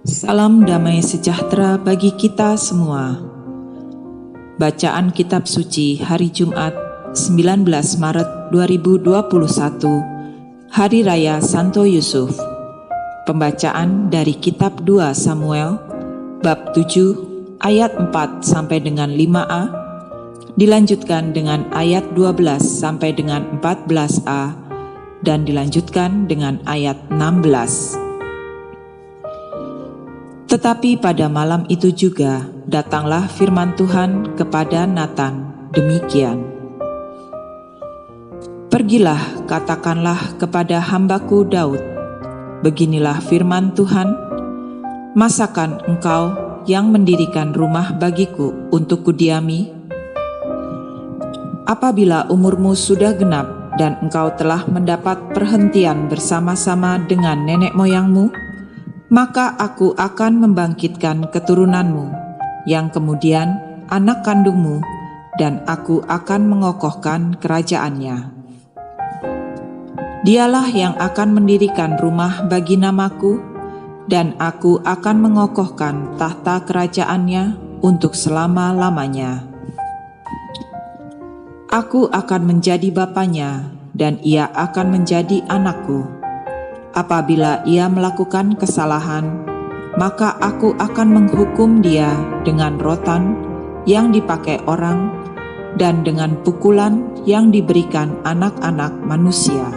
Salam damai sejahtera bagi kita semua. Bacaan Kitab Suci hari Jumat 19 Maret 2021, Hari Raya Santo Yusuf. Pembacaan dari Kitab 2 Samuel, bab 7, ayat 4 sampai dengan 5a, dilanjutkan dengan ayat 12 sampai dengan 14a, dan dilanjutkan dengan ayat 16. Tetapi pada malam itu juga datanglah firman Tuhan kepada Natan demikian. Pergilah, katakanlah kepada hambaku Daud, beginilah firman Tuhan, masakan engkau yang mendirikan rumah bagiku untuk kudiami? Apabila umurmu sudah genap dan engkau telah mendapat perhentian bersama-sama dengan nenek moyangmu, maka aku akan membangkitkan keturunanmu, yang kemudian anak kandungmu, dan aku akan mengokohkan kerajaannya. Dialah yang akan mendirikan rumah bagi namaku, dan aku akan mengokohkan tahta kerajaannya untuk selama-lamanya. Aku akan menjadi bapanya, dan ia akan menjadi anakku. Apabila ia melakukan kesalahan, maka aku akan menghukum dia dengan rotan yang dipakai orang dan dengan pukulan yang diberikan anak-anak manusia.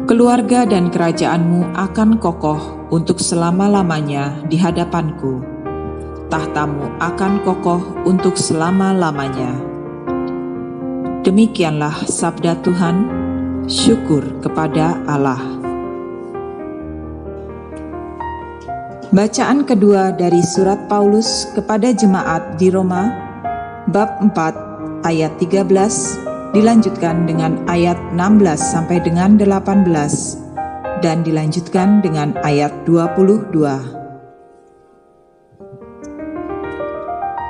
Keluarga dan kerajaanmu akan kokoh untuk selama-lamanya di hadapanku. Tahtamu akan kokoh untuk selama-lamanya. Demikianlah sabda Tuhan. Syukur kepada Allah. Bacaan kedua dari surat Paulus kepada jemaat di Roma, bab 4 ayat 13, dilanjutkan dengan ayat 16 sampai dengan 18, dan dilanjutkan dengan ayat 22.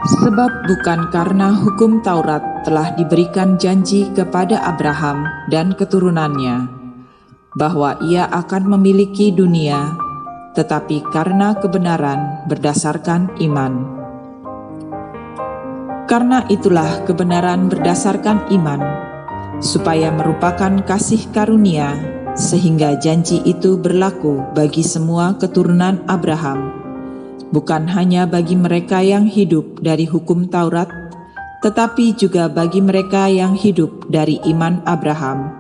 Sebab bukan karena hukum Taurat telah diberikan janji kepada Abraham dan keturunannya, bahwa ia akan memiliki dunia, tetapi karena kebenaran berdasarkan iman. Karena itulah kebenaran berdasarkan iman, supaya merupakan kasih karunia, sehingga janji itu berlaku bagi semua keturunan Abraham, bukan hanya bagi mereka yang hidup dari hukum Taurat, tetapi juga bagi mereka yang hidup dari iman Abraham,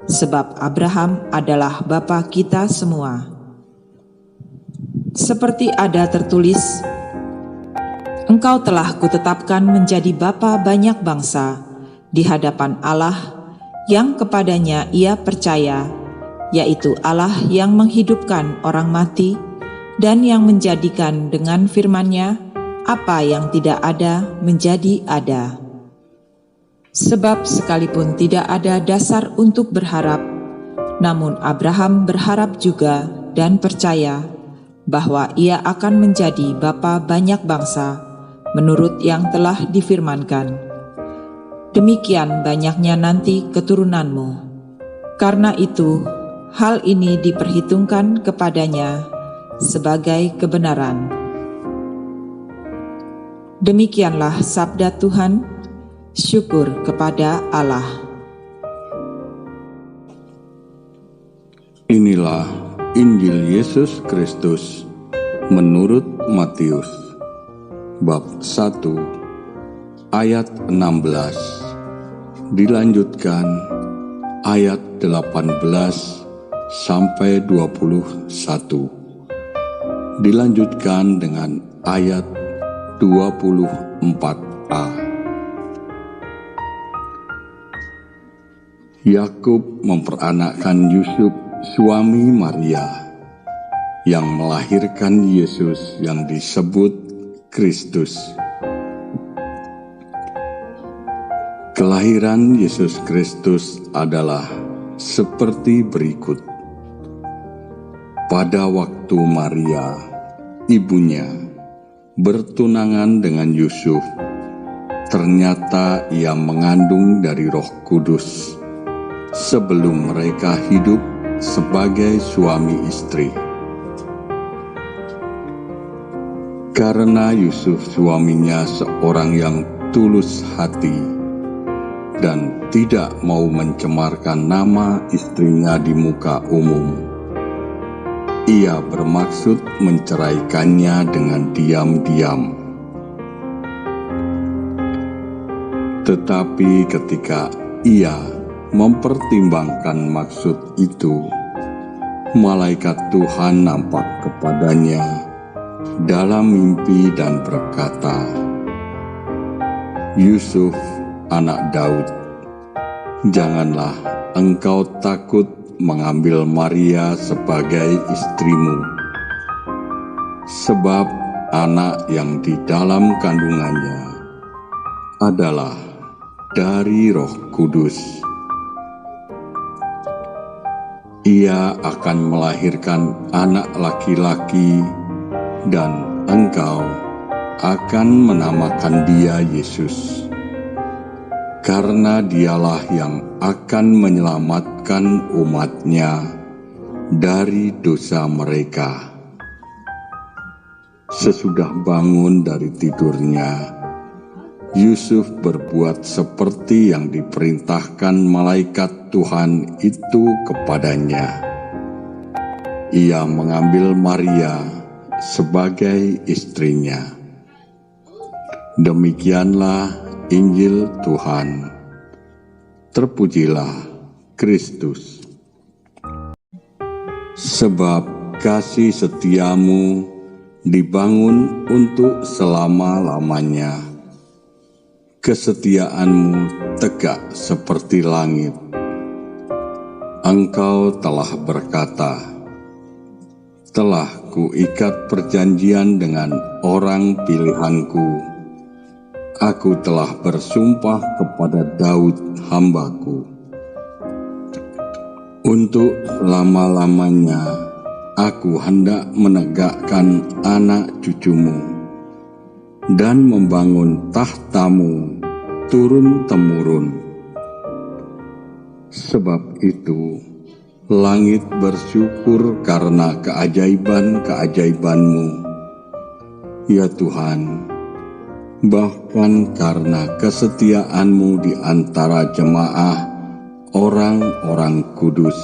sebab Abraham adalah bapa kita semua. Seperti ada tertulis, engkau telah kutetapkan menjadi bapa banyak bangsa di hadapan Allah yang kepadanya ia percaya, yaitu Allah yang menghidupkan orang mati dan yang menjadikan dengan firman-Nya apa yang tidak ada menjadi ada. Sebab sekalipun tidak ada dasar untuk berharap, namun Abraham berharap juga dan percaya bahwa ia akan menjadi bapa banyak bangsa menurut yang telah difirmankan. Demikian banyaknya nanti keturunanmu. Karena itu, hal ini diperhitungkan kepadanya sebagai kebenaran. Demikianlah sabda Tuhan. Syukur kepada Allah. Inilah Injil Yesus Kristus menurut Matius, bab 1 ayat 16, dilanjutkan ayat 18 sampai 21. Dilanjutkan dengan ayat 24a. Yakub memperanakkan Yusuf, suami Maria, yang melahirkan Yesus yang disebut Kristus. Kelahiran Yesus Kristus adalah seperti berikut. Pada waktu Maria, ibunya, bertunangan dengan Yusuf, ternyata ia mengandung dari Roh Kudus sebelum mereka hidup sebagai suami istri. Karena Yusuf suaminya seorang yang tulus hati dan tidak mau mencemarkan nama istrinya di muka umum, ia bermaksud menceraikannya dengan diam-diam. Tetapi ketika ia mempertimbangkan maksud itu, malaikat Tuhan nampak kepadanya dalam mimpi dan berkata, "Yusuf, anak Daud, janganlah engkau takut mengambil Maria sebagai istrimu, sebab anak yang di dalam kandungannya adalah dari Roh Kudus. Ia akan melahirkan anak laki-laki, dan engkau akan menamakan dia Yesus, karena dialah yang akan menyelamatkan umat-Nya dari dosa mereka." Sesudah bangun dari tidurnya, Yusuf berbuat seperti yang diperintahkan malaikat Tuhan itu kepadanya. Ia mengambil Maria sebagai istrinya. Demikianlah Injil Tuhan. Terpujilah Kristus. Sebab kasih setiamu dibangun untuk selama-lamanya. Kesetiaanmu tegak seperti langit. Engkau telah berkata, "Telah kuikat perjanjian dengan orang pilihanku. Aku telah bersumpah kepada Daud hambaku. Untuk selama-lamanya aku hendak menegakkan anak cucumu dan membangun tahtamu turun-temurun." Sebab itu, langit bersyukur karena keajaiban-keajaiban-Mu, ya Tuhan, bahkan karena kesetiaan-Mu di antara jemaah orang-orang kudus.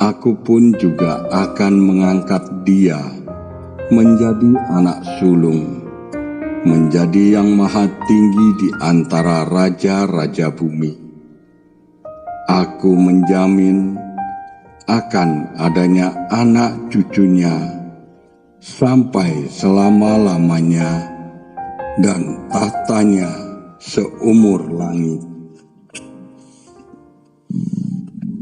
Aku pun juga akan mengangkat dia menjadi anak sulung, menjadi yang maha tinggi di antara raja-raja bumi. Aku menjamin akan adanya anak cucunya sampai selama-lamanya, dan tahtanya seumur langit.